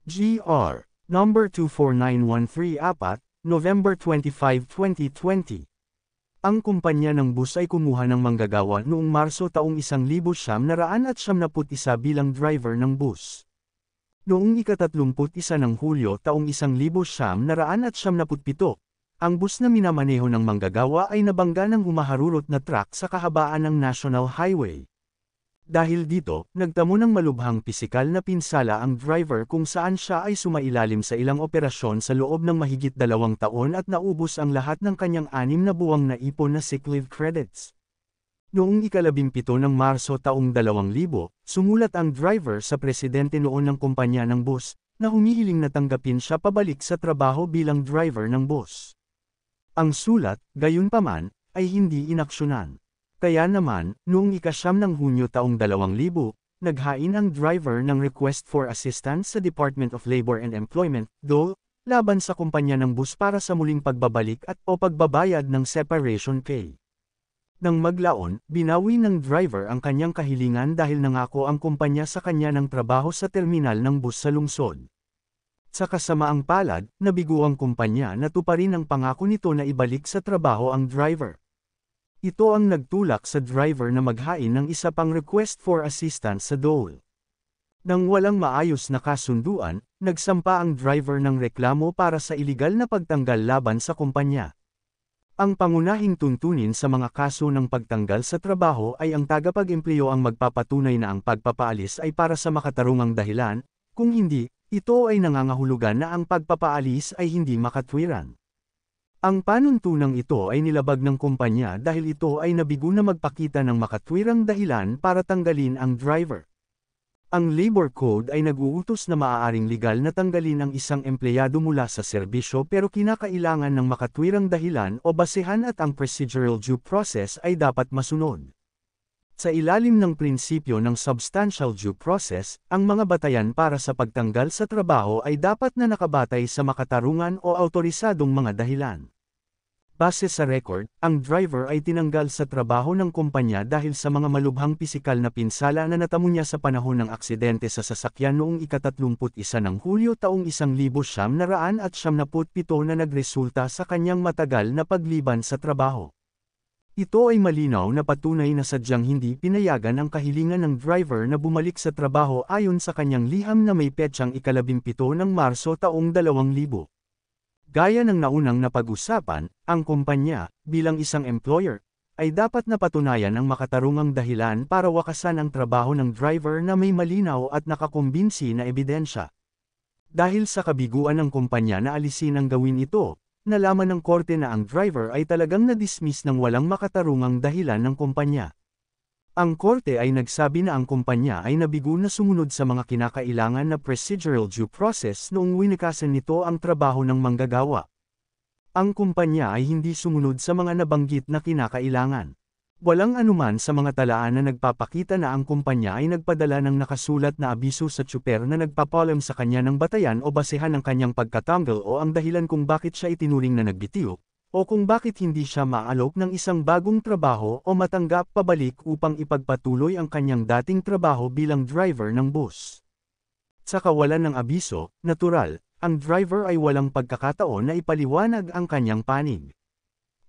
GR. Number 249134, November 25, 2020. Ang kumpanya ng bus ay kumuha ng manggagawa noong Marso taong 1991 bilang driver ng bus. Noong ika-31 ng Hulyo taong 1997, ang bus na minamaneho ng manggagawa ay nabangga ng humaharurot na truck sa kahabaan ng National Highway. Dahil dito, nagtamo ng malubhang pisikal na pinsala ang driver kung saan siya ay sumailalim sa ilang operasyon sa loob ng mahigit 2 taon at naubos ang lahat ng kanyang 6 na buwang na ipon na sick leave credits. Noong ika-17 ng Marso taong 2000, sumulat ang driver sa presidente noon ng kumpanya ng bus, na humihiling na tanggapin siya pabalik sa trabaho bilang driver ng bus. Ang sulat, gayunpaman, ay hindi inaksyonan. Kaya naman, noong ika-9 ng Hunyo taong 2000, naghain ang driver ng request for assistance sa Department of Labor and Employment, DOL, laban sa kumpanya ng bus para sa muling pagbabalik at o pagbabayad ng separation pay. Nang maglaon, binawi ng driver ang kanyang kahilingan dahil nangako ang kumpanya sa kanya ng trabaho sa terminal ng bus sa lungsod. Sa kasamaang palad, nabigo ang kumpanya na tuparin ang pangako nito na ibalik sa trabaho ang driver. Ito ang nagtulak sa driver na maghain ng isa pang request for assistance sa DOL. Nang walang maayos na kasunduan, nagsampa ang driver ng reklamo para sa iligal na pagtanggal laban sa kumpanya. Ang pangunahing tuntunin sa mga kaso ng pagtanggal sa trabaho ay ang tagapag-empleo ang magpapatunay na ang pagpapaalis ay para sa makatarungang dahilan, kung hindi, ito ay nangangahulugan na ang pagpapaalis ay hindi makatwiran. Ang panuntunang ito ay nilabag ng kumpanya dahil ito ay nabigo na magpakita ng makatwirang dahilan para tanggalin ang driver. Ang Labor Code ay nag-uutos na maaaring legal na tanggalin ang isang empleyado mula sa serbisyo pero kinakailangan ng makatwirang dahilan o basehan at ang procedural due process ay dapat masunod. Sa ilalim ng prinsipyo ng substantial due process, ang mga batayan para sa pagtanggal sa trabaho ay dapat na nakabatay sa makatarungan o awtorisadong mga dahilan. Base sa record, ang driver ay tinanggal sa trabaho ng kumpanya dahil sa mga malubhang pisikal na pinsala na natamo niya sa panahon ng aksidente sa sasakyan noong ika-31 ng Hulyo taong 1997 na nagresulta sa kanyang matagal na pagliban sa trabaho. Ito ay malinaw na patunay na sadyang hindi pinayagan ang kahilingan ng driver na bumalik sa trabaho ayon sa kanyang liham na may petsang ika-17 ng Marso taong 2000. Gaya ng naunang napag-usapan, ang kumpanya, bilang isang employer, ay dapat na patunayan ang makatarungang dahilan para wakasan ang trabaho ng driver na may malinaw at nakakumbinsi na ebidensya. Dahil sa kabiguan ng kumpanya na alisin ang gawin ito, nalaman ng korte na ang driver ay talagang na-dismiss ng walang makatarungang dahilan ng kumpanya. Ang korte ay nagsabi na ang kumpanya ay nabigo na sumunod sa mga kinakailangan na procedural due process noong winikasan nito ang trabaho ng manggagawa. Ang kumpanya ay hindi sumunod sa mga nabanggit na kinakailangan. Walang anuman sa mga talaan na nagpapakita na ang kumpanya ay nagpadala ng nakasulat na abiso sa tsuper na nagpapaalam sa kanya ng batayan o basehan ng kanyang pagkatanggal o ang dahilan kung bakit siya itinuring na nagbitiw, o kung bakit hindi siya maalok ng isang bagong trabaho o matanggap pabalik upang ipagpatuloy ang kanyang dating trabaho bilang driver ng bus. Sa kawalan ng abiso, natural, ang driver ay walang pagkakataon na ipaliwanag ang kanyang panig.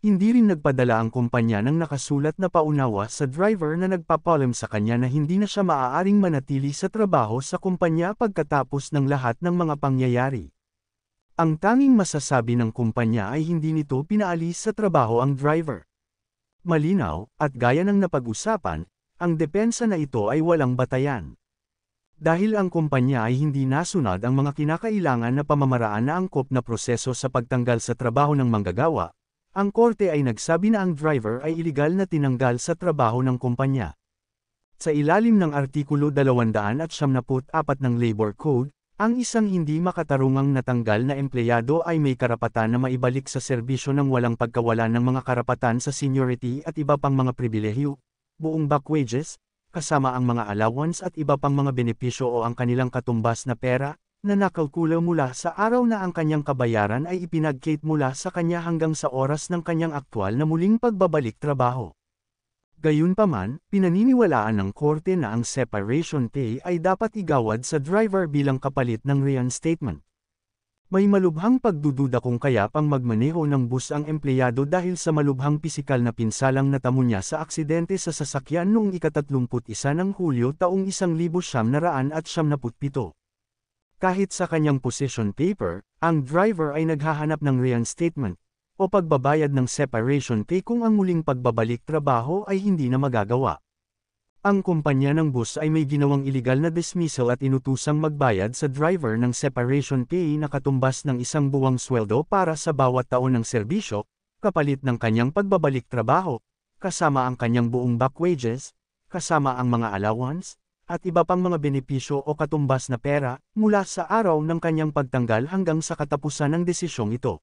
Hindi rin nagpadala ang kumpanya ng nakasulat na paunawa sa driver na nagpapaalam sa kanya na hindi na siya maaaring manatili sa trabaho sa kumpanya pagkatapos ng lahat ng mga pangyayari. Ang tanging masasabi ng kumpanya ay hindi nito pinaalis sa trabaho ang driver. Malinaw, at gaya ng napag-usapan, ang depensa na ito ay walang batayan. Dahil ang kumpanya ay hindi nasunod ang mga kinakailangan na pamamaraan na angkop na proseso sa pagtanggal sa trabaho ng manggagawa, ang korte ay nagsabi na ang driver ay iligal na tinanggal sa trabaho ng kumpanya. Sa ilalim ng Artikulo 274 ng Labor Code, ang isang hindi makatarungang natanggal na empleyado ay may karapatan na maibalik sa serbisyo ng walang pagkawalan ng mga karapatan sa seniority at iba pang mga pribilehyo, buong back wages, kasama ang mga allowance at iba pang mga benepisyo o ang kanilang katumbas na pera, na nakalkula mula sa araw na ang kanyang kabayaran ay ipinagkait mula sa kanya hanggang sa oras ng kanyang aktwal na muling pagbabalik trabaho. Gayunpaman, pinaniniwalaan ng korte na ang separation pay ay dapat igawad sa driver bilang kapalit ng reinstatement. May malubhang pagdududa kung kaya pang magmaneho ng bus ang empleyado dahil sa malubhang pisikal na pinsalang natamo niya sa aksidente sa sasakyan noong ika-31 ng Hulyo taong 1997. Kahit sa kanyang position paper, ang driver ay naghahanap ng reinstatement o pagbabayad ng separation pay kung ang muling pagbabalik trabaho ay hindi na magagawa. Ang kumpanya ng bus ay may ginawang iligal na dismissal at inutusang magbayad sa driver ng separation pay na katumbas ng 1 buwang sweldo para sa bawat taon ng serbisyo, kapalit ng kanyang pagbabalik trabaho, kasama ang kanyang buong back wages, kasama ang mga allowance, at iba pang mga benepisyo o katumbas na pera, mula sa araw ng kanyang pagtanggal hanggang sa katapusan ng desisyong ito.